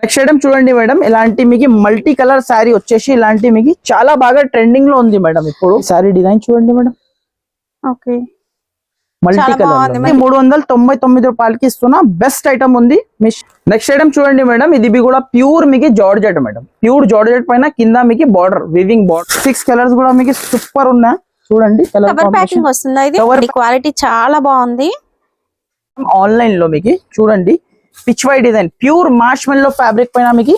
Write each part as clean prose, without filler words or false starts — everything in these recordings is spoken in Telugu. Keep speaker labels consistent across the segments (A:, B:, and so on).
A: నెక్స్ట్ ఐటమ్ చూడండి మేడం, ఇలాంటి మీకు మల్టీ కలర్ శారీ వచ్చేసి ఇలాంటి మీకు చాలా బాగా ట్రెండింగ్ లో ఉంది మేడం. ఇప్పుడు శారీ డిజైన్ చూడండి మేడం.
B: ఓకే,
A: మల్టీ కలర్ 399 రూపాయలకి ఇస్తున్నా. బెస్ట్ ఐటమ్ ఉంది. నెక్స్ట్ ఐటమ్ చూడండి మేడం, ఇది కూడా ప్యూర్ మీకు జార్జెట్ మేడం. ప్యూర్ జార్జెట్ పైన కింద మీకు బార్డర్ వివింగ్ బార్డర్ 6 కలర్స్ కూడా మీకు సూపర్ ఉన్నాయి. చూడండి
B: కలర్ ప్యాకింగ్ వస్తుందా? ఇది క్వాలిటీ చాలా బాగుంది.
A: ఆన్లైన్ లో మీకు చూడండి pichwai design, pure marshmallow fabric పైన మీకు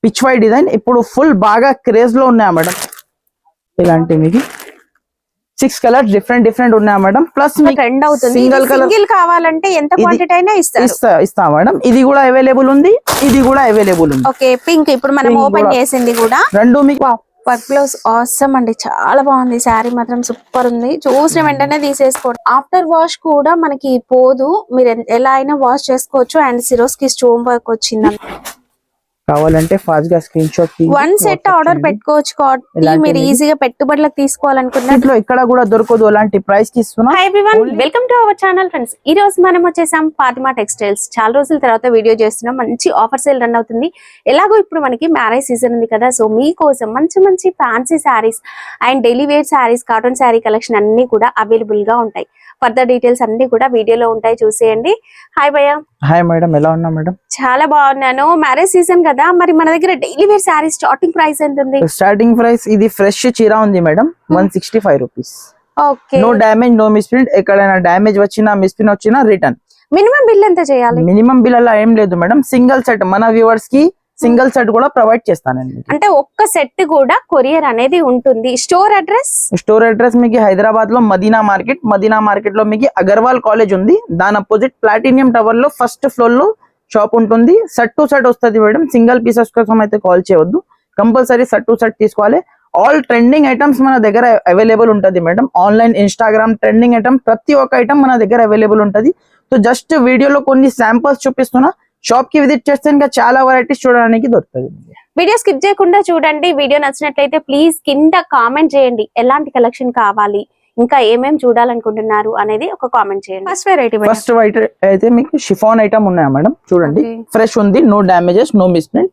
A: పిచ్ వై డిజైన్ ఇప్పుడు ఫుల్ బాగా క్రేజ్ లో ఉన్నాయా మేడం. ఇలాంటి మీకు 6 కలర్స్ డిఫరెంట్ ఉన్నాయా మేడం. ప్లస్
B: ట్రెండ్ అవుతుంది. సింగిల్ కలర్ కావాలంటే ఎంత క్వాంటిటీ అయినా
A: ఇస్తా మేడం. ఇది కూడా అవైలబుల్ ఉంది, ఇది కూడా అవైలబుల్ ఉంది.
B: ఓకే, పింక్ ఇప్పుడు మనం ఓపెన్ చేసింది కూడా
A: రెండు మీకు
B: వర్క్ బ్లౌజ్ ఆసమ్ అండి, చాలా బాగుంది. శారీ మాత్రం సూపర్ ఉంది. చూసిన వెంటనే తీసేసుకోండి. ఆఫ్టర్ వాష్ కూడా మనకి పోదు, మీరు ఎలా అయినా వాష్ చేసుకోవచ్చు. అండ్ సిరోస్ కి స్టోన్ వర్క్ వచ్చిందండి.
A: కావాలంటే ఫాస్ట్ గా screen shot
B: one set order పెట్టుకోవచ్చు కాబట్టి మీరు ఈజీగా పెట్టుబడులకు తీసుకోవాలనుకున్నట్లు
A: ఇక్కడ కూడా దొరకదు. అలాంటి ప్రైస్ కి ఇస్తున్నా.
B: Hi everyone, welcome to our channel friends. ఈ రోజు మనం వచ్చేసాం ఫాతిమా టెక్స్టైల్స్. చాలా రోజుల తర్వాత వీడియో చేస్తున్నాం. మంచి ఆఫర్ సేల్ రన్ అవుతుంది. ఎలాగో ఇప్పుడు మనకి మ్యారేజ్ సీజన్ ఉంది కదా, సో మీకోసం మంచి fancy saris and daily wear saris, cotton sari collection అన్ని కూడా అవైలబుల్ గా ఉంటాయి. ఫర్దర్ డీటెయిల్స్ అన్ని కూడా వీడియోలో ఉంటాయి, చూసేయండి. హాయ్ భయ్యా.
A: హాయ్ మేడం, ఎలా ఉన్నా మేడం?
B: చాలా బాగున్నాను. మ్యారేజ్ సీజన్ కదా, మరి మన దగ్గర daily wear sari starting price ఎంత ఉంది?
A: స్టార్టింగ్ ప్రైస్ ఇది ఫ్రెష్ చీర ఉంది madam, 165 rupees.
B: Okay,
A: no damage, no misprint. ఎక్కడైనా డ్యామేజ్ వచ్చినా మిస్ప్రింట్ వచ్చినా రిటర్న్.
B: మినిమం బిల్ ఎంత చేయాలి?
A: మినిమం బిల్ అలా ఏం లేదు మేడం. సింగిల్ సెట్ మన వ్యూవర్స్ కి సింగిల్ సెట్ కూడా ప్రొవైడ్ చేస్తానండి.
B: అంటే ఒక్క సెట్ కూడా కొరియర్ అనేది ఉంటుంది. స్టోర్ అడ్రస్
A: మీకు హైదరాబాద్ లో మదీనా మార్కెట్ లో మీకు అగర్వాల్ కాలేజ్ ఉంది. దాని అపోజిట్ ప్లాటినియం టవర్ లో ఫస్ట్ ఫ్లోర్ లో షాప్ ఉంటుంది. సెట్ టు సెట్ వస్తుంది మేడం. సింగిల్ పీసెస్ కోసం అయితే కాల్ చేయవద్దు, కంపల్సరీ సెట్ టు సెట్ తీసుకోవాలి. ఆల్ ట్రెండింగ్ ఐటమ్స్ మన దగ్గర అవైలబుల్ ఉంటుంది madam. Online, Instagram trending item ప్రతి ఒక్క ఐటమ్ మన దగ్గర అవైలబుల్ ఉంటుంది. సో జస్ట్ వీడియోలో కొన్ని శాంపుల్స్ చూపిస్తున్నా. షాప్ కి విజిట్ చేస్తే ఇంకా చాలా వెరైటీస్ చూడడానికి దొరుకుతుంది.
B: వీడియో స్కిప్ చేయకుండా చూడండి. వీడియో నచ్చినట్లయితే ప్లీజ్ కింద కామెంట్ చేయండి, ఎలాంటి కలెక్షన్ కావాలి, ఇంకా ఏమేం చూడాలనుకుంటున్నారు అనేది ఒక కామెంట్ చేయండి. ఫస్ట్ వెరైటీ
A: అయితే మీకు షిఫాన్ ఐటమ్ ఉన్నాయా మేడం? చూడండి ఫ్రెష్ ఉంది, నో డ్యామేజెస్, నో మిస్ప్రింట్.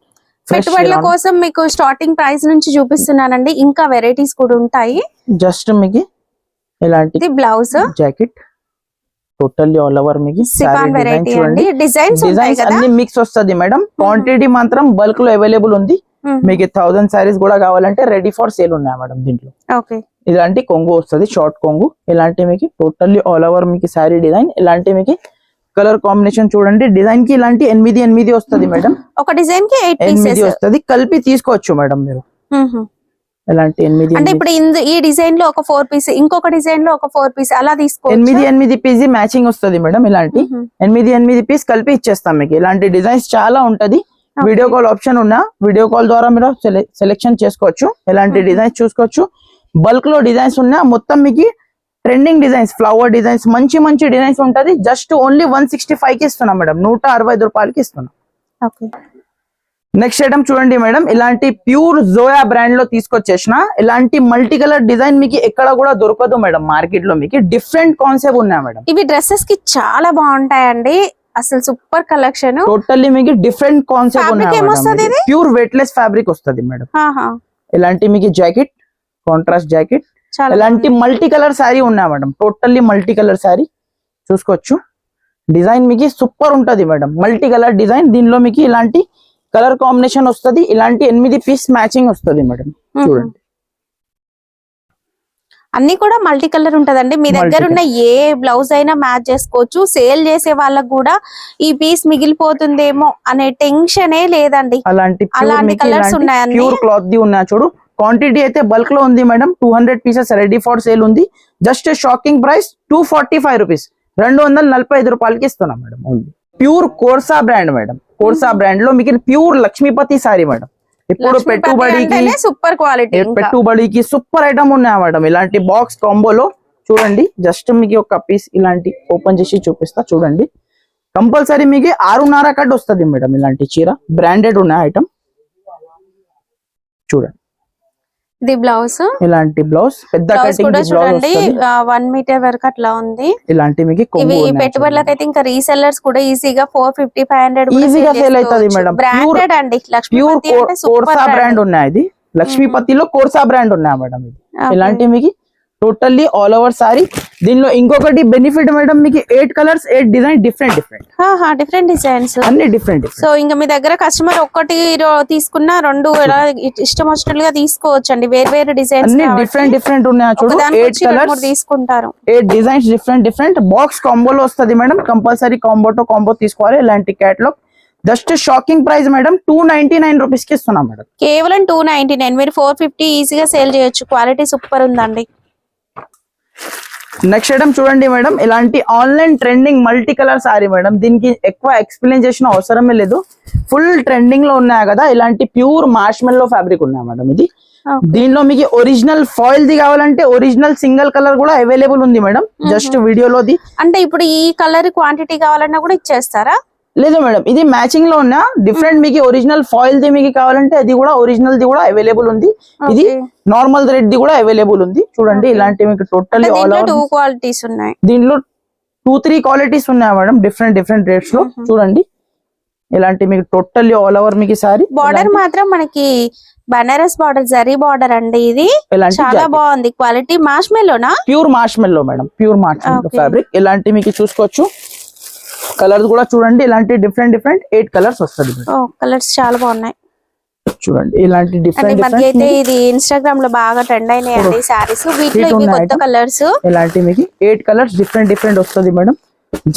B: పెట్టుబడుల కోసం మీకు స్టార్టింగ్ ప్రైస్ నుంచి చూపిస్తున్నానండి. ఇంకా వెరైటీస్ కూడా ఉంటాయి.
A: జస్ట్ మీకు ఇలాంటి
B: blouse,
A: jacket totally all over మీకు చూడండి.
B: డిజైన్స్
A: అన్ని మిక్స్ వస్తుంది మేడం. క్వాంటిటీ మాత్రం బల్క్ లో అవైలబుల్ ఉంది. మీకు 1000 సారీస్ కూడా కావాలంటే రెడీ ఫర్ సేల్ ఉన్నాయి మేడం. దీంట్లో ఇలాంటి కొంగు వస్తుంది, షార్ట్ కొంగు. ఇలాంటి మీకు టోటల్లీ ఆల్ ఓవర్ మీకు శారీ డిజైన్. ఇలాంటి మీకు కలర్ కాంబినేషన్ చూడండి. డిజైన్ కి ఇలాంటి 8 వస్తుంది మేడం.
B: ఒక డిజైన్ కి
A: 8 వస్తుంది. కలిపి తీసుకోవచ్చు మేడం మీరు. ఇలాంటి 8
B: అంటే ఇప్పుడు ఈ డిజైన్ లో ఒక 4 పీస్, ఇంకొక డిజైన్ లో ఒక 4 పీస్ అలా తీసుకోవచ్చు.
A: 8 పీస్ మ్యాచింగ్ వస్తుంది మేడం. ఇలాంటి 8 పీస్ కలిపి ఇచ్చేస్తాం మీకు. ఇలాంటి డిజైన్స్ చాలా ఉంటది. వీడియో కాల్ ఆప్షన్ ఉన్నా, వీడియో కాల్ ద్వారా మీరు సెలెక్షన్ చేసుకోవచ్చు. ఇలాంటి డిజైన్స్ చూసుకోవచ్చు. బల్క్ లో డిజైన్స్ ఉన్నా, మొత్తం మీకు ట్రెండింగ్ డిజైన్స్, ఫ్లవర్ డిజైన్స్, మంచి డిజైన్స్ ఉంటది. జస్ట్ ఓన్లీ 165 కి ఇస్తున్నాం మేడం. 165 రూపాయలకి ఇస్తున్నాం. నెక్స్ట్ ఐటమ్ చూడండి మేడం, ఇలాంటి ప్యూర్ జోయా బ్రాండ్ లో తీసుకొచ్చేసిన ఇలాంటి మల్టీ కలర్ డిజైన్ మీకు ఎక్కడ కూడా దొరకదు మేడం. మార్కెట్ లో మీకు డిఫరెంట్ కాన్సెప్ట్ ఉన్నాయి మేడం.
B: ఇవి డ్రెస్సెస్ కి చాలా బాగుంటాయండి. అసలు సూపర్ కలెక్షన్.
A: టోటల్లీ మీకు డిఫరెంట్ కాన్సెప్ట్ ఉన్నాయి. ప్యూర్ వెయిట్లెస్ ఫ్యాబ్రిక్ వస్తుంది మేడం. ఇలాంటి మీకు జాకెట్, కాంట్రాస్ట్ జాకెట్, ఇలాంటి మల్టీ కలర్ శారీ ఉన్నాయి madam. Totally multi colour sari చూసుకోవచ్చు. డిజైన్ మీకు సూపర్ ఉంటది మేడం. Multi colour design. దీనిలో మీకు ఇలాంటి కలర్ కాంబినేషన్ వస్తుంది. ఇలాంటి 8 పీస్ మ్యాచింగ్ వస్తుంది మేడం. చూడండి
B: అన్ని కూడా మల్టీ కలర్ ఉంటదండి. మీ దగ్గర ఉన్న ఏ బ్లౌజ్ అయినా మ్యాచ్ చేసుకోవచ్చు. సేల్ చేసే వాళ్ళకు కూడా ఈ పీస్ మిగిలిపోతుందేమో అనే టెన్షనే లేదండి. అలాంటి కలర్స్ ఉన్నాయి.
A: ప్యూర్ క్లాత్ ది ఉన్నాయి చూడు. క్వాంటిటీ అయితే బల్క్ లో ఉంది madam. 200 pieces ready for sale ఉంది. జస్ట్ షాకింగ్ ప్రైస్ 245 రూపీస్, 245 రూపాయలకి ఇస్తున్నాం మేడం. ఓన్లీ ప్యూర్ కోర్సా బ్రాండ్ మేడం. కోర్సా బ్రాండ్ లో మీకు ప్యూర్ లక్ష్మీపతి సారీ మేడం. ఇప్పుడు
B: సూపర్ క్వాలిటీ,
A: పెట్టుబడికి సూపర్ ఐటమ్ ఉన్నాయి మేడం. ఇలాంటి బాక్స్ కాంబోలో చూడండి. జస్ట్ మీకు ఒక పీస్ ఇలాంటి ఓపెన్ చేసి చూపిస్తా చూడండి. కంపల్సరీ మీకు 6.5 కట్ వస్తుంది మేడం. ఇలాంటి చీర బ్రాండెడ్ ఉన్న ఐటమ్ చూడండి.
B: ఇది బ్లౌజ్,
A: ఇలాంటి బ్లౌజ్ పెద్ద
B: బ్లౌజ్
A: కటింగ్
B: కూడా
A: బ్లౌజ్
B: చూడండి
A: వస్తది
B: 1 మీటర్ వరకు అట్లా ఉంది.
A: ఇలాంటి మీకు
B: ఇవి
A: కొంగు ఉన్నాయి
B: పెట్టుబడులకైతే ఇంకా రీసెల్లర్స్ కూడా ఈజీగా 450 500
A: ఈజీగా సేల్ అవుతుంది మేడం.
B: బ్రాండెడ్ అండి.
A: ప్యూర్
B: లక్ష్మీపతి అంటే
A: కోర్సా
B: సూపర్
A: బ్రాండ్ ఉన్నాయి. ఇది లక్ష్మీపతిలో కోర్సా బ్రాండ్ ఉన్నాయి మేడం. ఇది ఇలాంటి మీకు టోటల్లీ ఆల్ ఓవర్ సారీ. దీనిలో ఇంకొకటి బెనిఫిట్ మేడం, మీకు 8 colours 8 design different
B: different designs
A: అన్ని డిఫరెంట్.
B: సో ఇంకా మీ దగ్గర కస్టమర్ ఒక్కటి తీసుకున్నా 2 ఎలా ఇష్టం వచ్చినట్లుగా తీసుకోవచ్చు అండి. వేరు వేరు డిజైన్స్
A: అన్ని డిఫరెంట్ ఉన్నాయి చూడు. 8 కలర్స్
B: తీసుకుంటారు,
A: 8 డిజైన్స్ డిఫరెంట్. బాక్స్ కాంబోలో వస్తది మేడం. కంపల్సరీ కాంబో తీసుకోవాలి. ఇలాంటి catalogue just shocking price madam 299 rupees కి ఇస్తున్నాం మేడం.
B: కేవలం 299. మీరు 450 ఈజీగా సేల్ చేయొచ్చు. క్వాలిటీ సూపర్ ఉందండి.
A: నెక్స్ట్ ఐటమ్ చూడండి మేడం, ఇలాంటి online trending multi colour sorry madam. దీనికి ఎక్కువ ఎక్స్ప్లెయిన్ చేసిన అవసరమే లేదు. ఫుల్ ట్రెండింగ్ లో ఉన్నాయి కదా, ఇలాంటి ప్యూర్ మార్ష్మెల్లో ఫ్యాబ్రిక్ ఉన్నాయి మేడం. ఇది దీనిలో మీకు ఒరిజినల్ ఫాయిల్ ది కావాలంటే ఒరిజినల్ సింగిల్ కలర్ కూడా అవైలబుల్ ఉంది మేడం. జస్ట్ వీడియోలోది
B: అంటే ఇప్పుడు ఈ కలర్ క్వాంటిటీ కావాలన్నా కూడా ఇచ్చేస్తారా?
A: లేదు మేడం, ఇది మ్యాచింగ్ లో ఉన్న డిఫరెంట్. మీకు ఒరిజినల్ ఫాయిల్ ది మీకు కావాలంటే అది కూడా ఒరిజినల్ ది కూడా అవైలబుల్ ఉంది. ఇది నార్మల్ థ్రెడ్ ది కూడా అవైలబుల్ ఉంది. చూడండి ఇలాంటి మీకు టోటల్లీ ఆల్ ఓవర్
B: 2 క్వాలిటీస్ ఉన్నాయి.
A: దీనిలో 2-3 క్వాలిటీస్ ఉన్నాయి మేడం, డిఫరెంట్ రేట్స్ లో. చూడండి ఇలాంటి మీకు టోటల్లీ ఆల్ ఓవర్ మీకు సారీ.
B: బార్డర్ మాత్రం మనకి బనారస్ బార్డర్, జరీ బార్డర్ అండి. ఇది చాలా బాగుంది. క్వాలిటీ మార్ష్మెల్లోనా?
A: Pure marshmallow madam, pure marshmallow fabric. ఇలాంటి మీకు చూసుకోవచ్చు. కలర్స్ కూడా చూడండి, ఇలాంటి డిఫరెంట్ 8 కలర్స్ వస్తుంది.
B: కలర్స్ చాలా బాగున్నాయి
A: చూడండి. ఇలాంటి డిఫరెంట్
B: అయితే ఇది ఇన్స్టాగ్రామ్ లో బాగా ట్రెండ్ అయినాయండి సారీస్. వీటిలో ఇవి కొత్త కలర్స్.
A: ఇలాంటి మీకు 8 కలర్స్ డిఫరెంట్ వస్తుంది మేడం.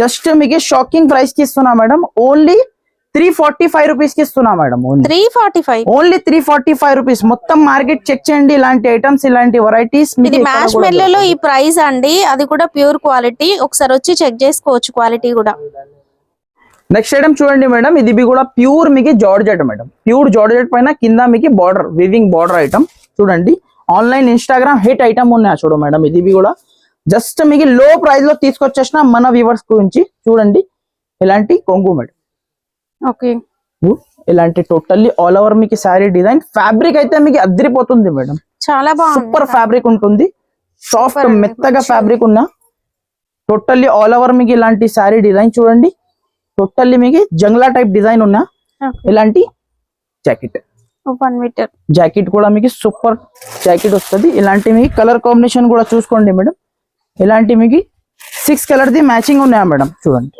A: జస్ట్ మీకు షాకింగ్ ప్రైస్ కి ఇస్తున్నా మేడం. ఓన్లీ 345 రూపీస్ కి ఇస్తున్నా మేడం.
B: 345
A: only 345 rupees. మొత్తం మార్కెట్ చెక్ చేయండి. ఇలాంటి ఐటమ్స్, ఇలాంటి వెరైటీస్.
B: ఇది మార్ష్మెల్లోలో ఈ ప్రైస్ అండి. అది కూడా ప్యూర్ క్వాలిటీ. ఒకసారి వచ్చి చెక్ చేసుకోవచ్చు క్వాలిటీ కూడా.
A: నెక్స్ట్ ఐటమ్ చూడండి మేడం, ఇది కూడా ప్యూర్ మీకు జార్జెట్ మేడం. ప్యూర్ జార్జెట్ పైన కింద మీకు బార్డర్, వివింగ్ బార్డర్ ఐటమ్. చూడండి ఆన్లైన్ ఇన్స్టాగ్రామ్ హిట్ ఐటమ్ ఉన్నాయి చూడు మేడం. ఇది కూడా జస్ట్ మీకు లో ప్రైస్ లో తీసుకొచ్చేసిన మన వ్యూవర్స్ గురించి. చూడండి ఇలాంటి కొంగు మేడం.
B: ఓకే,
A: ఇలాంటి టోటల్లీ ఆల్ ఓవర్ మీకు సారీ డిజైన్. ఫ్యాబ్రిక్ అయితే మీకు అద్దరిపోతుంది మేడం.
B: చాలా బాగుంది.
A: సూపర్ ఫ్యాబ్రిక్ ఉంటుంది. సాఫ్ట్ మెత్తగా ఫ్యాబ్రిక్ ఉన్నా. టోటల్లీ ఆల్ ఓవర్ మీకు ఇలాంటి సారీ డిజైన్ చూడండి. టోటల్లీ మీకు జంగ్లా టైప్ డిజైన్ ఉన్నా. ఇలాంటి జాకెట్,
B: 1 మీటర్
A: జాకెట్ కూడా మీకు సూపర్ జాకెట్ వస్తుంది. ఇలాంటి మీకు కలర్ కాంబినేషన్ కూడా చూసుకోండి మేడం. ఇలాంటి మీకు 6 కలర్ ది మ్యాచింగ్ ఉన్నాయా మేడం. చూడండి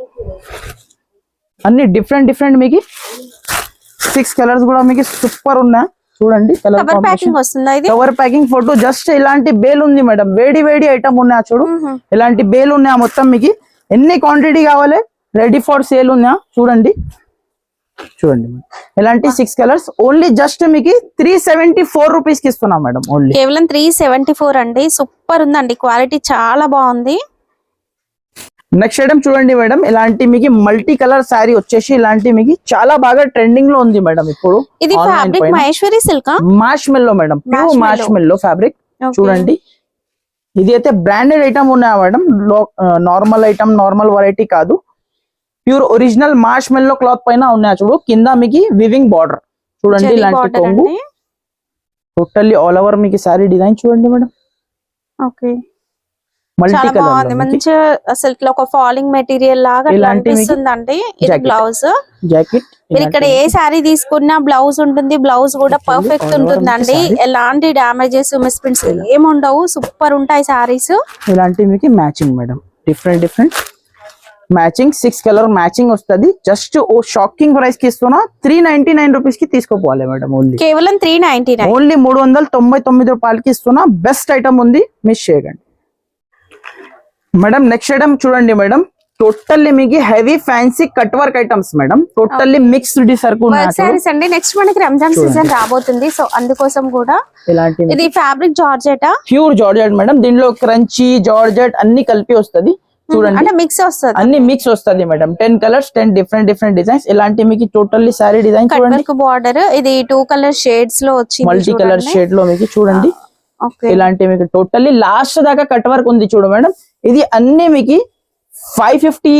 A: అన్ని డిఫరెంట్ మీకు 6 కలర్స్ కూడా మీకు సూపర్ ఉన్నాయి. చూడండి colour cover packing photo. Just ఇలాంటి బేల్ ఉంది మేడం. వేడి ఐటమ్ ఉన్నాయా చూడు. ఇలాంటి బేల్ ఉన్నాయా మొత్తం మీకు. ఎన్ని క్వాంటిటీ కావాలి, రెడీ ఫర్ సేల్ ఉన్నాయా చూడండి. ఇలాంటి 6 కలర్స్ ఓన్లీ జస్ట్ మీకు 374 రూపీస్ కి ఇస్తున్నా మేడం. ఓన్లీ
B: కేవలం 374 అండి. సూపర్ ఉందండి, క్వాలిటీ చాలా బాగుంది.
A: నెక్స్ట్ ఐటమ్ చూడండి మేడం, ఇలాంటి మీకు మల్టీ కలర్ శారీ వచ్చేసి ఇలాంటి మీకు చాలా బాగా ట్రెండింగ్ లో ఉంది మేడం ఇప్పుడు.
B: ఇది fabric Maheshwari silk
A: మార్ష్మెల్లో madam, pure marshmallow fabric. చూడండి ఇది అయితే బ్రాండెడ్ ఐటమ్ ఉన్నాయా madam. Normal item, normal variety కాదు. ప్యూర్ ఒరిజినల్ మార్ష్మెల్లో క్లాత్ పైన ఉన్నాయా చూడు. కింద మీకు వివింగ్ బార్డర్ చూడండి. ఇలాంటి కొంగు టోటల్లీ ఆల్ ఓవర్ మీకు సారీ డిజైన్ చూడండి మేడం.
B: ఓకే,
A: మల్టీ కలర్
B: మంచి అసలు ఇట్లా ఒక ఫాలింగ్ మెటీరియల్ లాగా అనిపిస్తుందండి. ఇది బ్లౌజ్,
A: జాకెట్.
B: మీరు ఇక్కడ ఏ సారీ తీసుకున్నా బ్లౌజ్ ఉంటుంది. బ్లౌజ్ కూడా పర్ఫెక్ట్ ఉంటుందండి. ఎలాంటి డామేజెస్, మిస్ప్రింట్స్ ఏముండవు. సూపర్ ఉంటాయి సారీస్.
A: ఇలాంటి మీకు matching madam. Different matching 6 colour matching వస్తుంది. జస్ట్ ఓ షాకింగ్ ప్రైస్ కి ఇస్తున్నా 399 రూపీస్ కి తీసుకోపోవాలి మేడం. ఓన్లీ
B: కేవలం 399,
A: ఓన్లీ 399 రూపాయలకి ఇస్తున్నా. బెస్ట్ ఐటమ్ ఉంది, మిస్ చేయకండి మేడం. నెక్స్ట్ ఐటమ్ చూడండి మేడం, టోటల్లీ మీకు heavy fancy cut work items madam. Totally mixed circle
B: saris అండి. నెక్స్ట్ మనకి రంజాన్ సీజన్ రాబోతుంది, సో అందుకోసం కూడా
A: ఇలాంటి
B: ఇది fabric georgette,
A: pure georgette madam. దీనిలో క్రంచీ, జార్జెట్ అన్ని కలిపి వస్తుంది. చూడండి
B: అంటే మిక్స్ వస్తుంది,
A: అన్ని మిక్స్ వస్తుంది మేడం. 10 colours, 10 different designs. ఇలాంటి మీకు టోటల్లీ సారీ డిజైన్ చూడండి.
B: బార్డర్ ఇది 2 కలర్ షేడ్స్ లో వచ్చింది.
A: మల్టీ కలర్ షేడ్ లో మీకు చూడండి. ఇలాంటి మీకు టోటల్లీ లాస్ట్ దాకా కట్ వర్క్ ఉంది చూడు మేడం. ఇది అన్ని మీకు 550,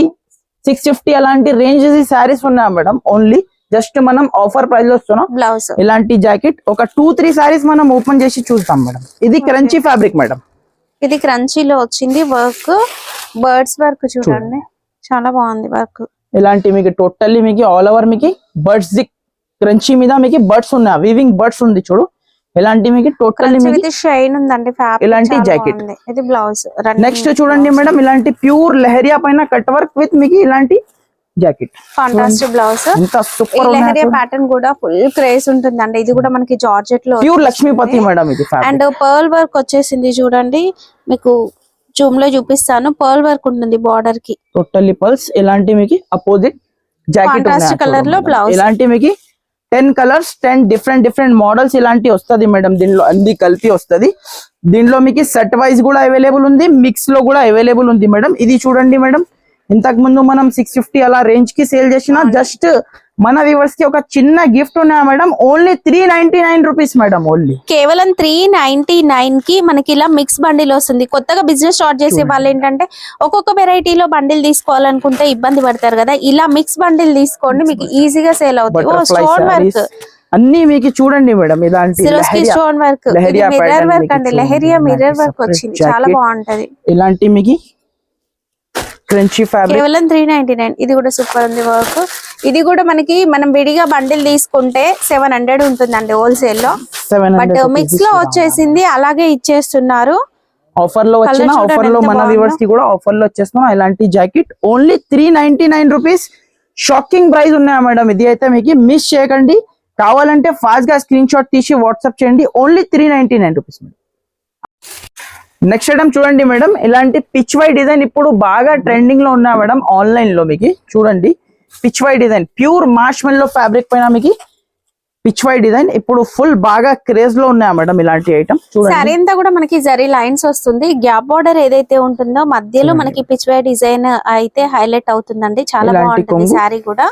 A: 650 అలాంటి రేంజ్ సారీస్ ఉన్నాయి మేడం. ఓన్లీ జస్ట్ మనం ఆఫర్ ప్రైస్ లో వస్తున్నాం.
B: బ్లౌజ్
A: ఇలాంటి జాకెట్ ఒక 2-3 సారీస్ మనం ఓపెన్ చేసి చూస్తాం మేడం. ఇది క్రంచీ ఫ్యాబ్రిక్ మేడం.
B: ఇది క్రంచీలో వచ్చింది వర్క్, బర్డ్స్ వర్క్ చూడండి చాలా బాగుంది వర్క్.
A: ఇలాంటి మీకు టోటల్లీ మీకు ఆల్ ఓవర్ మీకు బర్డ్స్ ది క్రంచీ మీద మీకు బర్డ్స్ ఉన్నాయి, వీవింగ్ బర్డ్స్ ఉంది చూడు. ఇలాంటి మీకు టోటల్లీ మీకు
B: షైన్ ఉందండి ఫ్యాబ్రిక్.
A: ఇలాంటి జాకెట్.
B: ఇది బ్లౌజ్.
A: నెక్స్ట్ చూడండి మేడం, ఇలాంటి ప్యూర్ లెహరియా పైన కట్ వర్క్ విత్ మీకు ఇలాంటి జాకెట్.
B: Fantastic blouse.
A: ఎంత సూపర్
B: లెహరియా ప్యాటర్న్ కూడా ఫుల్ క్రేజ్ ఉంటుందండి. ఇది కూడా మనకి జార్జెట్ లో
A: ప్యూర్ లక్ష్మీపతి మేడం ఇది.
B: అండ్ పర్ల్ వర్క్ వచ్చేసింది చూడండి, మీకు జూమ్ లో చూపిస్తాను. పర్ల్ వర్క్ ఉంటుంది బార్డర్ కి,
A: టోటల్లీ పర్ల్స్. ఇలాంటి మీకు అపోజిట్ జాకెట్
B: కలర్ లో బ్లౌజ్.
A: ఇలాంటి మీకు 10 కలర్స్ 10 డిఫరెంట్ మోడల్స్ ఇలాంటి వస్తుంది మేడం. దీనిలో అన్ని కలిపి వస్తుంది. దీనిలో మీకు సెట్ వైజ్ కూడా అవైలబుల్ ఉంది, మిక్స్ లో కూడా అవైలబుల్ ఉంది మేడం. ఇది చూడండి మేడం, ఇంతకు ముందు మనం 650 అలా రేంజ్ కి సేల్ చేసిన జస్ట్ మన వ్యూవర్స్ కి ఒక చిన్న గిఫ్ట్ ఉన్నాయా madam. Only 399 rupees madam. Only
B: కేవలం 399 కి మనకి ఇలా మిక్స్ బండిల్ వస్తుంది. కొత్తగా బిజినెస్ స్టార్ట్ చేసే వాళ్ళు ఏంటంటే ఒక్కొక్క వెరైటీలో బండిల్ తీసుకోవాలనుకుంటే ఇబ్బంది పడతారు కదా, ఇలా మిక్స్ బండిల్ తీసుకోండి, మీకు ఈజీగా సేల్ అవుతుంది. స్టోన్ వర్క్
A: అన్ని మీకు చూడండి మేడం, ఇలాంటి
B: స్టోన్ వర్క్, మిర్రర్ వర్క్ అండి. లెహరియా మిర్రర్ వర్క్ వచ్చింది, చాలా బాగుంటది.
A: ఇలాంటి మీకు క్రంచీ ఫ్యాబ్రిక్
B: కేవలం 399. ఇది కూడా సూపర్ ఉంది వర్క్. ఇది కూడా మనకి మనం విడిగా బండిల్ తీసుకుంటే 700 ఉంటుందండి హోల్సేల్ లో, బట్ మిక్స్ లో వచ్చేసింది అలాగే ఇచ్చేస్తున్నారు.
A: ఆఫర్ లో వచ్చిన ఆఫర్ లో మన వ్యూవర్స్ కి కూడా ఆఫర్ లో వచ్చేస్తున్నాం. ఇలాంటి jacket only 399 rupees. Shocking price ఉన్నాయా మేడం. ఇది అయితే మీకు మిస్ చేయకండి. కావాలంటే ఫాస్ట్ గా స్క్రీన్ షాట్ తీసి వాట్సాప్ చేయండి. Only 399 rupees madam. Next item చూడండి మేడం, ఇలాంటి పిచ్ వై డిజైన్ ఇప్పుడు బాగా ట్రెండింగ్ లో ఉన్నా మేడం. ఆన్లైన్ లో మీకు చూడండి pichwai design, pure marshmallow fabric పైన మీకు పిచ్ వై డిజైన్ ఇప్పుడు ఫుల్ బాగా క్రేజ్ లో ఉన్నాయా మేడం. ఇలాంటి ఐటమ్ చూడండి.
B: సారీ అంతా కూడా మనకి జరీ లైన్స్ వస్తుంది. గ్యాప్ బార్డర్ ఏదైతే ఉంటుందో మధ్యలో మనకి పిచ్ వై డిజైన్ అయితే హైలైట్ అవుతుందండి. చాలా బాగుంటుంది సారీ కూడా.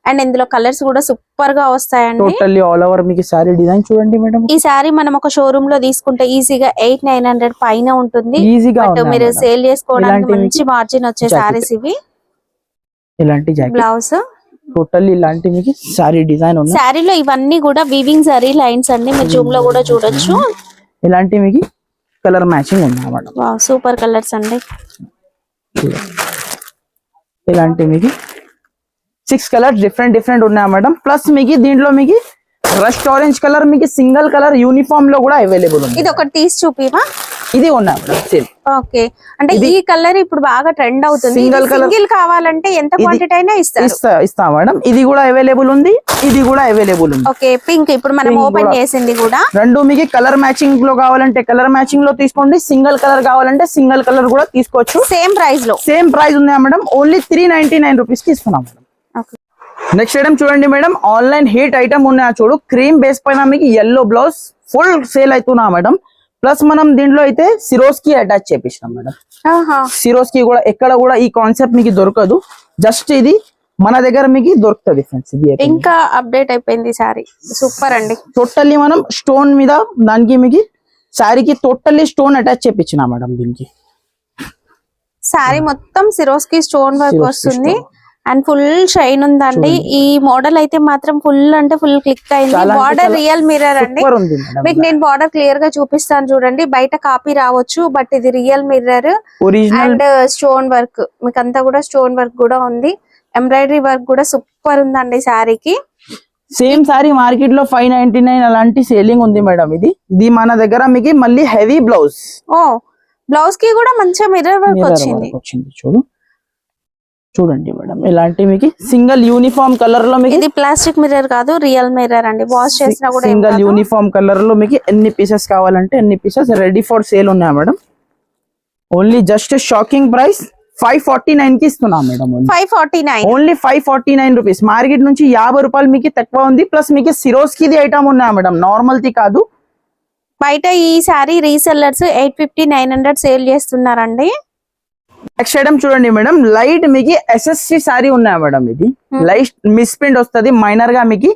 B: అండ్ ఇందులో కలర్స్ కూడా సూపర్ గా వస్తాయండి.
A: టోటల్లీ ఆల్ ఓవర్ మీకు సారీ డిజైన్ చూడండి మేడం.
B: ఈ సారీ మనం ఒక షోరూమ్ లో తీసుకుంటే ఈజీగా 800-900 పైన ఉంటుంది. మీరు సేల్ చేసుకోవడానికి మంచి మార్జిన్ వచ్చే సారీస్ ఇవి.
A: ఇలాంటి జాకెట్
B: బ్లౌజ్
A: టోటల్లీ ఇలాంటి మీకు సారీ డిజైన్ ఉంది.
B: సారీలో ఇవన్నీ కూడా వీవింగ్ జరీ లైన్స్ అండి, మీరు జూమ్ లో కూడా చూడొచ్చు.
A: ఇలాంటి మీకు కలర్ మ్యాచింగ్ ఉంది మేడం.
B: సూపర్ కలర్స్ అండి.
A: ఇలాంటి మీకు 6 కలర్స్ డిఫరెంట్ ఉన్నాయా మేడం. ప్లస్ మీకు దీంట్లో మీకు రస్ట్ ఆరెంజ్ కలర్ మీకు సింగిల్ కలర్ యూనిఫామ్ లో కూడా అవైలబుల్ ఉంది.
B: ఇది ఒకటి తీసి చూపివా.
A: ఇది ఉన్నాయి మేడం సేమ్.
B: ఓకే, అంటే ఈ కలర్ ఇప్పుడు బాగా ట్రెండ్ అవుతుంది. సింగిల్ కావాలంటే ఎంత క్వాంటిటీ అయినా
A: ఇస్తా మేడం. ఇది కూడా అవైలబుల్ ఉంది, ఇది కూడా అవైలబుల్ ఉంది.
B: ఓకే, పింక్ ఇప్పుడు మనం ఓపెన్ చేసింది కూడా.
A: రెండు మీకు కలర్ మ్యాచింగ్ లో కావాలంటే కలర్ మ్యాచింగ్ లో తీసుకోండి, సింగిల్ కలర్ కావాలంటే సింగిల్ కలర్ కూడా తీసుకోవచ్చు.
B: సేమ్ ప్రైస్ లో
A: సేమ్ ప్రైస్ ఉన్నాయా మేడం. ఓన్లీ 399 రూపీస్ కి ఇస్తున్నాం మేడం. నెక్స్ట్ ఐటమ్ చూడండి మేడం, ఆన్లైన్ హీట్ ఐటమ్ ఉన్నాయా చూడు. క్రీమ్ బేస్ పైన మీకు ఎల్లో బ్లౌజ్ ఫుల్ సేల్ అవుతున్నా మేడం. ప్లస్ మనం దీంట్లో అయితే సిరోస్ కి అటాచ్ చేపించినాం మేడం. సిరోస్ కి కూడా ఎక్కడ కూడా ఈ కాన్సెప్ట్ మీకు దొరకదు. జస్ట్ ఇది మన దగ్గర మీకు దొరుకుతుంది ఫ్రెండ్స్. ఇది
B: ఇంకా అప్డేట్ అయిపోయింది సారీ, సూపర్ అండి.
A: టోటల్లీ మనం స్టోన్ మీద దానికి మీకు సారీకి టోటల్లీ స్టోన్ అటాచ్ చేపించినా మేడం. దీనికి
B: సారీ మొత్తం సిరోస్ కి స్టోన్ వర్క్ వస్తుంది అండ్ ఫుల్ షైన్ ఉందండి. ఈ మోడల్ అయితే మాత్రం ఫుల్ అంటే ఫుల్ క్లిక్ అయింది. బార్డర్ రియల్ మిర్రర్ అండి. మీకు నేను బార్డర్ క్లియర్ గా చూపిస్తాను చూడండి. బయట కాపీ రావచ్చు, బట్ ఇది real mirror and stone work. మీకు అంతా కూడా స్టోన్ వర్క్ కూడా ఉంది. ఎంబ్రాయిడరీ వర్క్ కూడా సూపర్ ఉందండి సారీకి.
A: సేమ్ సారీ మార్కెట్ లో 599 అలాంటి సేలింగ్ ఉంది మేడం. ఇది మన దగ్గర మీకు మళ్ళీ హెవీ బ్లౌజ్.
B: బ్లౌజ్ కి కూడా మంచిగా మిర్రర్ వర్క్ వచ్చింది
A: చూడండి మేడం. ఇలాంటి మీకు సింగిల్ యూనిఫామ్ కలర్ లో మీకు
B: ఇది ప్లాస్టిక్ మిర్రర్ కాదు, రియల్ మిర్రర్ అండి. వాష్ చేసినా కూడా
A: సింగిల్ యూనిఫామ్ కలర్ లో మీకు ఎన్ని పీసెస్ కావాలంటే ఎన్ని పీసెస్ రెడీ ఫర్ సేల్ ఉన్నాయా madam. Only just shocking price 549 కి ఇస్తున్నాం మేడం.
B: 549
A: only 549 rupees. మార్కెట్ నుంచి 50 రూపాయలు మీకు తక్కువ ఉంది. ప్లస్ మీకు సిరోస్ కి ఐటమ్ ఉన్నాయా మేడం, నార్మల్ ది కాదు.
B: బయట ఈ సారీ రీసెల్లర్స్ 850-900 సేల్ చేస్తున్నారండి.
A: నెక్స్ట్ ఐటమ్ చూడండి మేడం, లైట్ మీకు ఎస్ఎస్సి సారీ ఉన్నాయా మేడం. ఇది లైట్ మిస్ ప్రింట్ వస్తుంది మైనర్ గా మీకు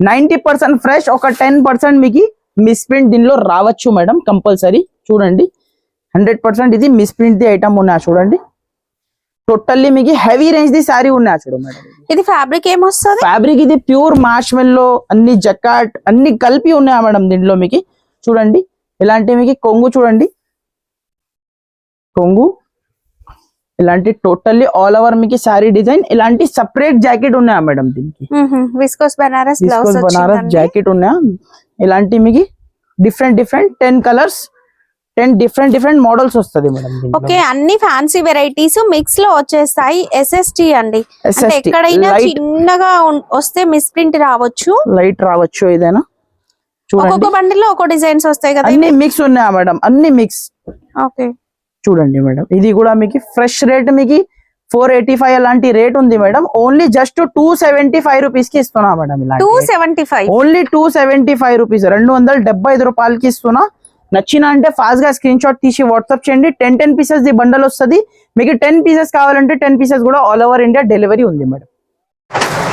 A: 90% ఫ్రెష్, ఒక 10% మీకు మిస్ ప్రింట్ దీనిలో రావచ్చు మేడం కంపల్సరీ. చూడండి 100% ఇది మిస్ ప్రింట్ ది ఐటమ్ ఉన్నా చూడండి. టోటల్లీ మీకు హెవీ రేంజ్ ది శారీ ఉన్నాయి చూడు మేడం.
B: ఇది ఫ్యాబ్రిక్ ఏమొస్తుంది?
A: ఫ్యాబ్రిక్ ఇది ప్యూర్ మార్ష్మెల్లో అన్ని జకాట్ అన్ని కలిపి ఉన్నాయి మేడం దీంట్లో మీకు. చూడండి ఇలాంటి మీకు కొంగు చూడండి, కొంగు ఇలాంటి టోటల్లీ ఆల్ ఓవర్ మీకు శారీ డిజైన్. ఇలాంటి సపరేట్ జాకెట్ ఉన్నాయా మేడం దీనికి?
B: Viscose Banaras
A: viscose Banaras jacket ఉన్నాయా. ఇలాంటి మీకు డిఫరెంట్ 10 కలర్స్ 10 డిఫరెంట్ మోడల్స్ వస్తుంది మేడం.
B: ఓకే, అన్ని ఫ్యాన్సీ వెరైటీస్ మిక్స్ లో వచ్చేస్తాయి. ఎస్ఎస్టీ అండి, అంటే ఎక్కడైనా చిన్నగా వస్తే మిస్ ప్రింట్ రావచ్చు,
A: లైట్ రావచ్చు ఏదైనా.
B: ఒక్కొక్క బండిల్ లో ఒక్కో డిజైన్స్ వస్తాయి కదా,
A: అన్ని మిక్స్ ఉన్నాయా మేడం? అన్ని మిక్స్.
B: ఓకే
A: చూడండి మేడం, ఇది కూడా మీకు ఫ్రెష్ రేట్ మీకు 485 అలాంటి రేట్ ఉంది మేడం. ఓన్లీ జస్ట్ 275 రూపీస్ కి ఇస్తున్నా మేడం. ఇలా
B: 275,
A: ఓన్లీ 275 రూపీస్, 275 రూపాయలకి ఇస్తున్నా. నచ్చిన అంటే ఫాస్ట్ గా స్క్రీన్ షాట్ తీసి వాట్సాప్ చేయండి. 10 పీసెస్ ది బండల్ వస్తుంది మీకు. 10 పీసెస్ కావాలంటే 10 పీసెస్ కూడా ఆల్ ఓవర్ ఇండియా డెలివరీ ఉంది madam.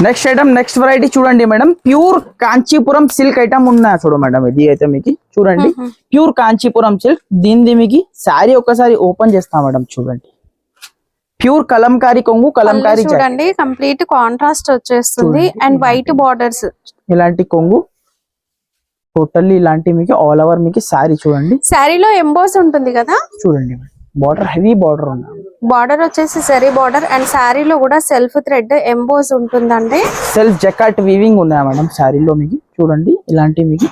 A: Next item, next variety చూడండి madam. Pure Kanchipuram silk item ఉన్నా చూడు మేడం. ఇది అయితే మీకు చూడండి ప్యూర్ కాంచీపురం సిల్క్. దీనిది మీకు శారీ ఒకసారి ఓపెన్ చేస్తా మేడం. చూడండి ప్యూర్ కలంకారీ కొంగు, కలంకారీ
B: చూడండి కంప్లీట్ కాంట్రాస్ట్ వచ్చేస్తుంది అండ్ వైట్ బార్డర్స్.
A: ఇలాంటి కొంగు టోటల్లీ ఇలాంటి మీకు ఆల్ ఓవర్ మీకు శారీ చూడండి.
B: శారీలో ఎంబోస్ ఉంటుంది కదా, చూడండి
A: బార్డర్ హెవీ బార్డర్ ఉంది.
B: బార్డర్ వచ్చేసి జరీ బార్డర్ అండ్ శారీలో కూడా సెల్ఫ్ థ్రెడ్ ఎంబోస్ ఉంటుందండి.
A: సెల్ఫ్ జకాట్ వీవింగ్ ఉన్నాయి మేడం శారీలో మీకు. చూడండి ఇలాంటి మీకు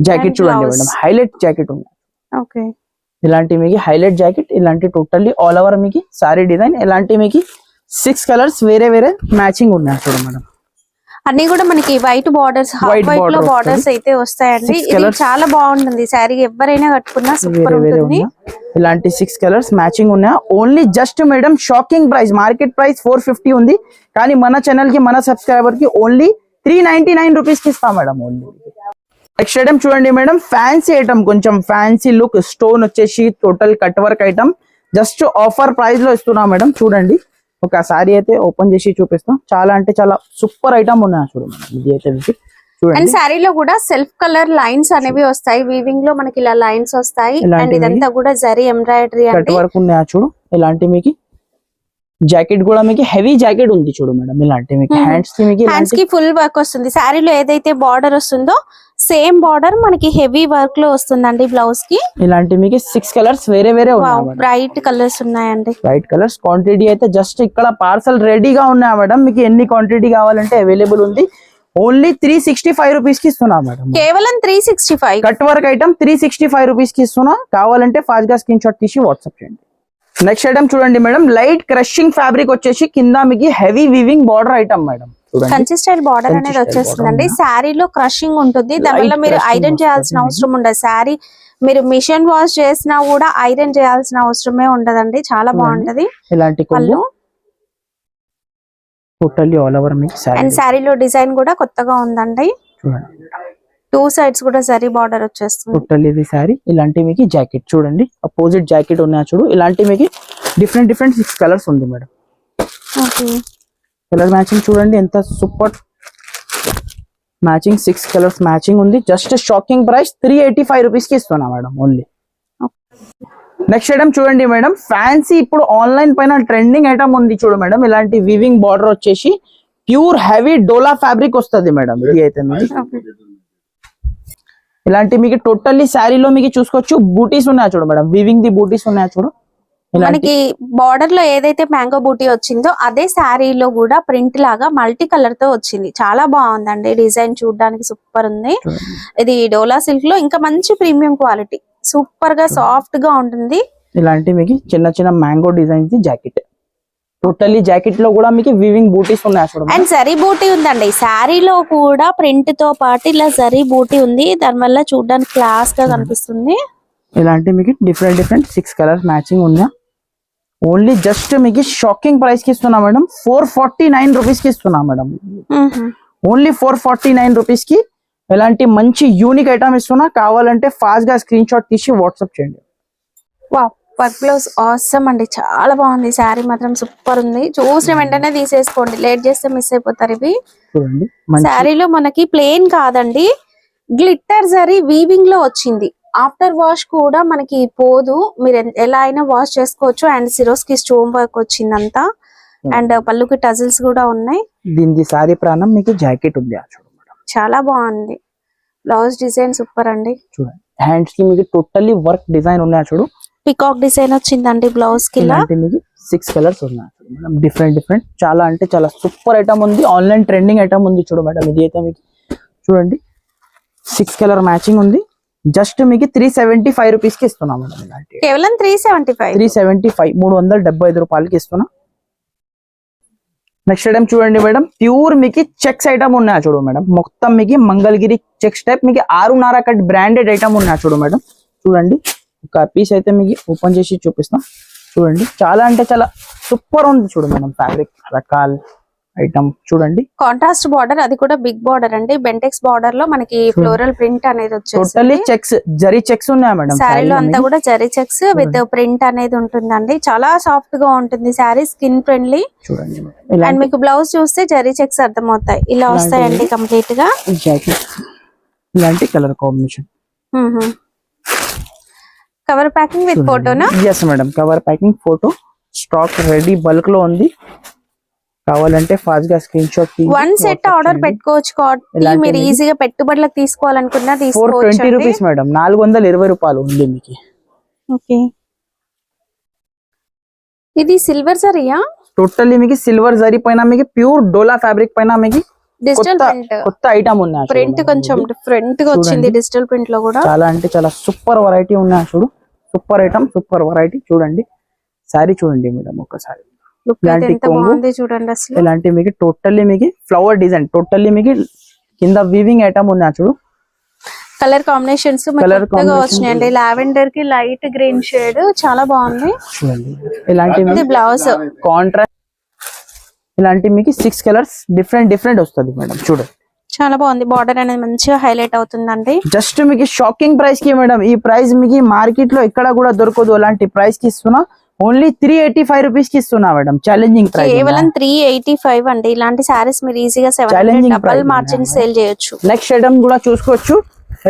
A: జాకెట్ చూడండి మేడం, హైలైట్ జాకెట్ ఉంది.
B: ఓకే,
A: ఇలాంటి మీకు హైలైట్ జాకెట్. ఇలాంటి టోటల్లీ ఆల్ ఓవర్ మీకు శారీ డిజైన్. ఇలాంటి మీకు 6 కలర్స్ వేరే మ్యాచింగ్ ఉన్నాయి చూడు మేడం.
B: అన్ని కూడా మనకి వైట్ బార్డర్స్, హాఫ్ వైట్ లో బార్డర్స్ అయితే వస్తాయండి. ఇది చాలా బాగుంటుంది శారీ, ఎవరైనా కట్టుకున్నా సూపర్ ఉంటుంది.
A: ఇలాంటి 6 కలర్స్ మ్యాచింగ్ ఉన్నాయి. Only just madam shocking price, market price 450 ఉంది, కానీ మన ఛానల్ కి మన సబ్స్క్రైబర్ కి ఓన్లీ 399 రూపీస్ కి ఇస్తాం మేడం. ఓన్లీ నెక్స్ట్ ఐటమ్ చూడండి మేడం, ఫ్యాన్సీ ఐటమ్, కొంచెం ఫ్యాన్సీ లుక్, స్టోన్ వచ్చేసి total cut work item. Just offer price లో ఇస్తున్నా మేడం. చూడండి ఒక సారీ అయితే ఓపెన్ చేసి చూపిస్తాం. చాలా అంటే చాలా సూపర్ ఐటమ్ ఉన్నాయి చూడు మేడం. ఇది అయితే చూడండి.
B: అండ్ శారీలో కూడా సెల్ఫ్ కలర్ లైన్స్ అనేవి వస్తాయి, వీవింగ్ లో మనకి ఇలా లైన్స్ వస్తాయి. అండ్ ఇదంతా కూడా జరీ ఎంబ్రాయిడరీ
A: కట్ వర్క్ ఉన్నాయా చూడు. ఇలాంటి మీకు జాకెట్ కూడా మీకు హెవీ జాకెట్ ఉంది చూడు మేడం. ఇలాంటి మీకు హ్యాండ్స్
B: కి ఫుల్ వర్క్ వస్తుంది. శారీలో ఏదైతే బార్డర్ వస్తుందో సేమ్ బార్డర్ మనకి హెవీ వర్క్ లో వస్తుందండి బ్లౌజ్ కి.
A: ఇలాంటి మీకు 6 కలర్స్ వేరే ఉన్నాయి,
B: బ్రైట్ కలర్స్ ఉన్నాయండి.
A: Bright colours. క్వాంటిటీ అయితే జస్ట్ ఇక్కడ పార్సల్ రెడీగా ఉన్నాయా మేడం. మీకు ఎన్ని క్వాంటిటీ కావాలంటే అవైలబుల్ ఉంది. ఓన్లీ 365 రూపీస్ కి ఇస్తున్నా మేడం.
B: కేవలం 365.
A: కట్ వర్క్ ఐటమ్ 365 రూపీస్ కి ఇస్తున్నా. కావాలంటే ఫాస్ట్ గా స్క్రీన్ షాట్ తీసి వాట్సాప్ చేయండి. నెక్స్ట్ ఐటమ్ చూడండి మేడం, లైట్ క్రషింగ్ ఫ్యాబ్రిక్ వచ్చేసి కింద మీకు heavy weaving border item madam.
B: Kanchi style border అనేది వచ్చేస్తుందండి. శారీలో క్రషింగ్ ఉంటుంది, దానివల్ల మీరు ఐరన్ చేయాల్సిన అవసరం ఉండదు. శారీ మీరు మిషన్ వాష్ చేసినా కూడా ఐరన్ చేయాల్సిన అవసరమే ఉండదండి. చాలా బాగుంటది.
A: ఇలాంటి పళ్ళు టోటల్లీ ఆల్ ఓవర్ మీకు
B: అండ్ శారీలో డిజైన్ కూడా కొత్తగా ఉందండి. 2 సైడ్స్ కూడా జరీ బార్డర్ వచ్చేస్తుంది.
A: టోటల్ ఇది సారీ. ఇలాంటి మీకు జాకెట్ చూడండి, అపోజిట్ జాకెట్ ఉన్నాయా చూడు. ఇలాంటి మీకు డిఫరెంట్ 6 కలర్స్ ఉంది మేడం. కలర్ మ్యాచింగ్ చూడండి ఎంత సూపర్ మ్యాచింగ్. 6 కలర్స్ మ్యాచింగ్ ఉంది. జస్ట్ షాకింగ్ ప్రైస్ 385 రూపీస్ కి ఇస్తున్నా మేడం ఓన్లీ. నెక్స్ట్ ఐటమ్ చూడండి మేడం, ఫ్యాన్సీ ఇప్పుడు ఆన్లైన్ పైన ట్రెండింగ్ ఐటమ్ ఉంది చూడు మేడం. ఇలాంటి వీవింగ్ బార్డర్ వచ్చేసి ప్యూర్ హెవీ డోలా ఫ్యాబ్రిక్ వస్తుంది మేడం. ఇది అయితే ఇలాంటి మీకు టోటల్లీ శారీలో మీకు చూసుకోవచ్చు బూటీస్ ఉన్నాయా చూడు మేడం. వీవింగ్ ది బూటీస్ ఉన్నాయా చూడు.
B: మనకి బార్డర్ లో ఏదైతే మ్యాంగో బూటీ వచ్చిందో అదే శారీలో కూడా ప్రింట్ లాగా మల్టీ కలర్ తో వచ్చింది. చాలా బాగుందండి డిజైన్, చూడడానికి సూపర్ ఉంది. ఇది డోలా సిల్క్ లో ఇంకా మంచి ప్రీమియం క్వాలిటీ, సూపర్ గా సాఫ్ట్ గా ఉంటుంది.
A: ఇలాంటి మీకు చిన్న mango design jacket. Totally jacket లో కూడా మీకు వీవింగ్ బూటీస్ ఉన్నాయి.
B: అండ్ జరీ బూటీ ఉందండి శారీలో కూడా. ప్రింట్ తో పాటు ఇలా జరీ బూటీ ఉంది, దాని వల్ల చూడడానికి క్లాస్ గా కనిపిస్తుంది.
A: ఇలాంటి మీకు డిఫరెంట్ 6 కలర్స్ మ్యాచింగ్ ఉందా. ఓన్లీ జస్ట్ మీకు షాకింగ్ ప్రైస్ కి ఇస్తున్నా మేడం. 449 రూపీస్ కి ఇస్తున్నా మేడం. ఓన్లీ 449 రూపీస్ కి ఇలాంటి మంచి యూనిక్ ఐటమ్ ఇస్తున్నా. కావాలంటే ఫాస్ట్ గా స్క్రీన్ షాట్ తీసి వాట్సాప్ చేయండి.
B: వావ్, వర్క్ బ్లౌజ్ ఆసమ్ అండి, చాలా బాగుంది. శారీ మాత్రం సూపర్ ఉంది. చూసిన వెంటనే తీసేసుకోండి, లేట్ చేస్తే మిస్ అయిపోతారు. ఇవి
A: చూడండి
B: శారీలో మనకి ప్లేన్ కాదండి, గ్లిట్టర్ జరీ వీవింగ్ లో వచ్చింది. ఆఫ్టర్ వాష్ కూడా మనకి పోదు, మీరు ఎలా అయినా వాష్ చేసుకోవచ్చు. అండ్ సిరోస్ కి స్టోన్ వర్క్ వచ్చిందంతా, అండ్ పళ్ళుకి టజిల్స్ కూడా ఉన్నాయి.
A: దీనికి సారీ ప్రాణం మీకు జాకెట్ ఉంది చూడు మేడం,
B: చాలా బాగుంది. బ్లౌజ్ డిజైన్ సూపర్ అండి.
A: చూడండి హ్యాండ్స్ కి మీకు టోటల్లీ వర్క్ డిజైన్ ఉన్నాయి చూడు,
B: పికాక్ డిజైన్ వచ్చిందండి బ్లౌజ్ కి.
A: మీకు 6 కలర్స్ ఉన్నాయి మేడం, డిఫరెంట్ డిఫరెంట్. చాలా అంటే చాలా సూపర్ ఐటమ్ ఉంది, ఆన్లైన్ ట్రెండింగ్ ఐటమ్ ఉంది చూడు మేడం. ఇది అయితే మీకు చూడండి 6 కలర్ మ్యాచింగ్ ఉంది. జస్ట్ మీకు 375 రూపీస్ కి ఇస్తున్నా మేడం. ఇలాంటి
B: కేవలం 375
A: 375 రూపాయలకి ఇస్తున్నా. నెక్స్ట్ ఐటమ్ చూడండి మేడం, ప్యూర్ మీకు చెక్స్ ఐటమ్ ఉన్నాయి చూడు మేడం. మొత్తం మీకు మంగళగిరి చెక్స్ టైప్ మీకు 6.5 కట్ బ్రాండెడ్ ఐటమ్ ఉన్నాయి చూడు మేడం. చూడండి ఒక పీస్ అయితే మీకు ఓపెన్ చేసి చూపిస్తా. చూడండి చాలా అంటే చాలా సూపర్ ఉంది చూడు మేడం. ఫ్యాబ్రిక్ రకాల ఐటమ్ చూడండి,
B: కాంట్రాస్ట్ బార్డర్, అది కూడా బిగ్ బార్డర్ అండి. బెంటెక్స్ బార్డర్ లో మనకి ఫ్లోరల్ ప్రింట్ అనేది వచ్చేసి
A: టోటల్లీ చెక్స్, జరీ చెక్స్ ఉన్నాయి మేడం.
B: శారీలో అంతా కూడా జరీ చెక్స్ విత్ ప్రింట్ అనేది ఉంటుందండి. చాలా సాఫ్ట్ గా ఉంటుంది శారీ, స్కిన్ ఫ్రెండ్లీ.
A: చూడండి
B: అండ్ మీకు బ్లౌజ్ చూస్తే జరీ చెక్స్ అర్థమవుతాయి, ఇలా వస్తాయండి కంప్లీట్ గా.
A: జాకెట్ ఇలాంటి colour combination.
B: Cover packing with ఫోటోనా?
A: Yes madam, cover packing photo stock ready bulk లో ఉంది. కావాలంటే ఫాస్ట్ గా స్క్రీన్ షాట్ తీసి
B: వన్ సెట్ ఆర్డర్ పెట్టుకోవచ్చు. మీరు ఈజీగా పెట్టుబడులకు తీసుకోవాలనుకున్నా తీసుకోవచ్చు.
A: 420 రూపీస్ మేడం, 420 రూపాయలు ఉంది మీకు.
B: ఓకే, ఇది సిల్వర్ జరీయా?
A: టోటల్లీ మీకు సిల్వర్ జరీ పైన మీకు ప్యూర్ డోలా ఫ్యాబ్రిక్ పైన మీకు
B: డిజిటల్ ప్రింట్,
A: కొత్త ఐటమ్ ఉన్నాయి.
B: ప్రింట్ కొంచెం డిఫరెంట్ గా వచ్చింది డిజిటల్ ప్రింట్ లో కూడా.
A: చాలా అంటే చాలా సూపర్ వెరైటీ ఉన్నాయి చూడు, సూపర్ ఐటమ్, సూపర్ వెరైటీ. చూడండి సారీ చూడండి మేడం ఒకసారి,
B: చూడండి అసలు.
A: ఇలాంటి మీకు టోటల్లీ మీకు ఫ్లవర్ డిజైన్, టోటల్లీ మీకు కింద వీవింగ్ ఐటమ్ ఉన్నాయి చూడు.
B: కలర్ కాంబినేషన్స్ వచ్చినాయండి. లావెండర్ కి లైట్ గ్రీన్ షేడ్, చాలా బాగుంది.
A: చూడండి ఇలాంటి
B: బ్లౌజ్
A: కాంట్రాస్ట్, ఇలాంటి మీకు 6 కలర్స్ డిఫరెంట్ డిఫరెంట్ వస్తుంది మేడం. చూడండి
B: చాలా బాగుంది, బార్డర్ అనేది మంచిగా హైలైట్ అవుతుందండి.
A: జస్ట్ మీకు షాకింగ్ ప్రైస్ కి మేడం, ఈ ప్రైస్ మీకు మార్కెట్ లో ఎక్కడ కూడా దొరకదు. అలాంటి ప్రైస్ కి ఇస్తున్నా, ఓన్లీ 385 రూపీస్ కి ఇస్తున్నా మేడం. ఛాలెంజింగ్ ప్రైస్,
B: కేవలం 385 అండి. ఇలాంటి సారీస్ మీరు ఈజీగా 700 డబల్ మార్జిన్ సేల్ చేయొచ్చు.
A: నెక్స్ట్ ఐటమ్ కూడా చూసుకోవచ్చు,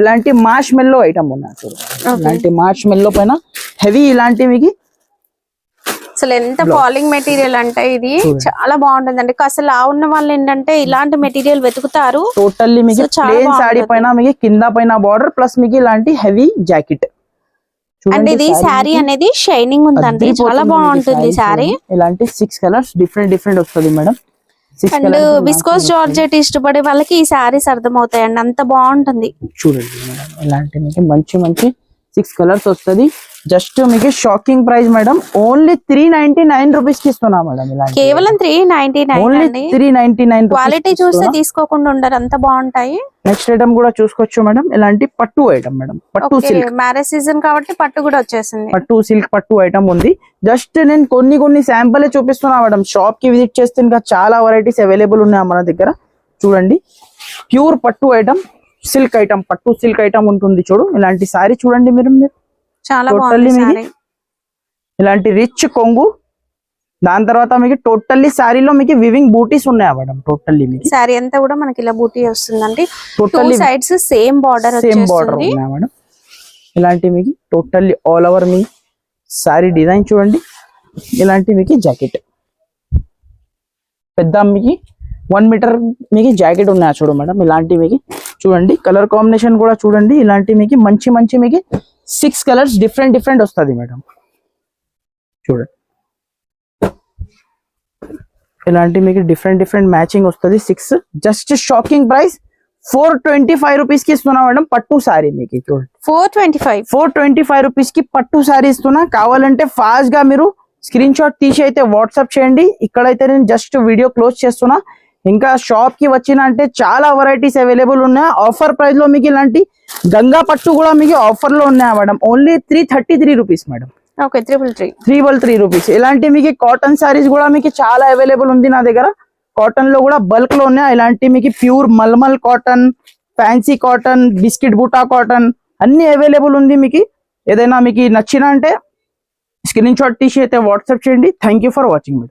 A: ఇలాంటి మార్ష్ మెల్లో ఐటమ్ ఉన్నాయి చూడండి. ఇలాంటి మార్ష్ మెల్లో పైన హెవీ, ఇలాంటి మీకు
B: అసలు ఎంత ఫాలింగ్ మెటీరియల్ అంటే ఇది చాలా బాగుంటుందండి. అసలు ఆ ఉన్న వాళ్ళు ఏంటంటే ఇలాంటి మెటీరియల్ వెతుకుతారు.
A: టోటల్లీ మీకు ప్లేన్ సారీ పైన మీకు కింద పైన బార్డర్ ప్లస్ మీకు ఇలాంటి హెవీ జాకెట్.
B: అండ్ ఇది శారీ అనేది షైనింగ్ ఉందండి, చాలా బాగుంటుంది శారీ.
A: ఇలాంటి 6 కలర్స్ డిఫరెంట్ డిఫరెంట్ వస్తుంది మేడం.
B: అండ్ విస్కోస్ జార్జెట్ ఇష్టపడే వాళ్ళకి ఈ శారీస్ అర్థమవుతాయండి, అంత బాగుంటుంది.
A: చూడండి మేడం, ఇలాంటి మీకు మంచి మంచి 6 కలర్స్ వస్తుంది. జస్ట్ మీకు shocking price madam, only 399 rupees కి ఇస్తున్నా మేడం. ఇలా
B: కేవలం 399. క్వాలిటీ చూస్తే తీసుకోకుండా ఉండరు, అంత బాగుంటాయి.
A: నెక్స్ట్ ఐటమ్ కూడా చూసుకోవచ్చు మేడం, ఇలాంటి పట్టు ఐటమ్ మేడం. పట్టు సిల్క్,
B: మ్యారేజ్ సీజన్ కాబట్టి పట్టు కూడా వచ్చేసింది.
A: పట్టు సిల్క్ పట్టు ఐటమ్ ఉంది. జస్ట్ నేను కొన్ని శాంపుల్ చూపిస్తున్నా మేడం. షాప్ కి విజిట్ చేస్తే ఇంకా చాలా వెరైటీస్ అవైలబుల్ ఉన్నాయి మన దగ్గర. చూడండి ప్యూర్ పట్టు ఐటమ్, సిల్క్ ఐటమ్, పట్టు సిల్క్ ఐటమ్ ఉంటుంది చూడు. ఇలాంటి సారీ చూడండి మీరు,
B: చాలా బాగుంది.
A: ఇలాంటి రిచ్ కొంగు, దాని తర్వాత మీకు టోటల్లీ సారీలో మీకు వివింగ్ బూటీస్ ఉన్నాయి మేడం. టోటల్లీ మీకు
B: సారీ అంతా కూడా మనకి ఇలా బూటీ వస్తుందండి. టోటల్లీ సైడ్స్ సేమ్ బార్డర్
A: ఉన్నాయి మేడం. ఇలాంటి మీకు టోటల్లీ ఆల్ ఓవర్ మీ సారీ డిజైన్ చూడండి. ఇలాంటి మీకు జాకెట్ పెద్ద మీకు 1 మీటర్ మీకు జాకెట్ ఉన్నాయి చూడు మేడం. ఇలాంటి మీకు చూడండి కలర్ కాంబినేషన్ కూడా చూడండి. ఇలాంటి మీకు మంచి మీకు 6 కలర్స్ డిఫరెంట్ డిఫరెంట్ వస్తుంది మేడం. చూడండి ఇలాంటి మీకు డిఫరెంట్ డిఫరెంట్ మ్యాచింగ్ వస్తుంది 6. జస్ట్ షాకింగ్ ప్రైస్ 425 రూపీస్ కి ఇస్తున్నా మేడం. పట్టు సారీ మీకు చూడండి 425 రూపీస్ కి పట్టు సారీ ఇస్తున్నా. కావాలంటే ఫాస్ట్ గా మీరు స్క్రీన్ షాట్ తీసి అయితే వాట్సాప్ చేయండి. ఇక్కడైతే నేను జస్ట్ వీడియో క్లోజ్ చేస్తున్నా. ఇంకా షాప్ కి వచ్చిన అంటే చాలా వెరైటీస్ అవైలబుల్ ఉన్నాయి. ఆఫర్ ప్రైస్ లో మీకు ఇలాంటి గంగా పట్టు కూడా మీకు ఆఫర్ లో ఉన్నాయి madam. Only 333 rupees madam.
B: Okay
A: 333 rupees. ఇలాంటి మీకు కాటన్ సారీస్ కూడా మీకు చాలా అవైలబుల్ ఉంది నా దగ్గర. కాటన్ లో కూడా బల్క్ లో ఉన్నాయి. ఇలాంటి మీకు pure malmal cotton, fancy cotton, biscuit బూటా కాటన్ అన్ని అవైలబుల్ ఉంది. మీకు ఏదైనా మీకు నచ్చిన అంటే స్క్రీన్ షాట్ తీసి అయితే వాట్సాప్ చేయండి. Thank you for watching.